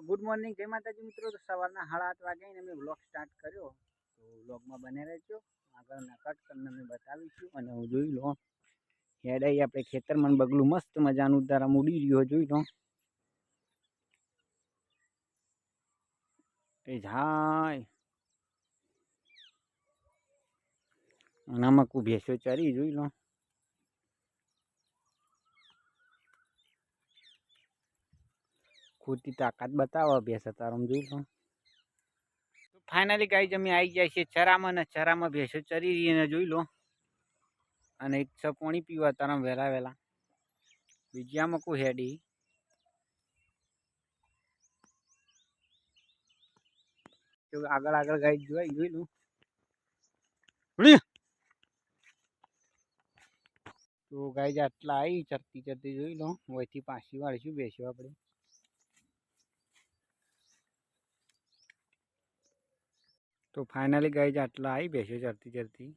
તો good morning, જય માતાજી મિત્રો. તો સવારના 8:30 વાગે અમે વ્લોગ સ્ટાર્ટ કર્યો. તો વ્લોગમાં બને રહેજો. આગળના કટ કરીને અમે બતાવીશું. અને હું જોઈ લો હેડાઈ આપણે ખેતરમાં બગલું મસ્ત મજાનું તારા ઉડી રહ્યો જોઈ લો. એ જાય આનામાં કુ ભેંસો ચરી જોઈ લો. ખોટી તાકાત બતાવો ભેંસ તારમ જોઈ લો. તો ફાઇનલી ગાઈઝ અમે આવી જાય છે ચરામાં, ને ચરામાં ભેંસો ચરી રહી ને જોઈ લો. અને એક છ પાણી પીવા તારા વહેલા વહેલા બીજામાં કોઈ હેડી આગળ આગળ ગાઈઝ જોઈ લો. તો ગાઈઝ આટલા આવી ચરતી ચરતી જોઈ લો. વહીથી પાછી વાળીશું બેસ્યો આપણે. તો ફાઇનલી ગાઈઝ આટલા આવી બેસ્યો ચરતી ચરતી.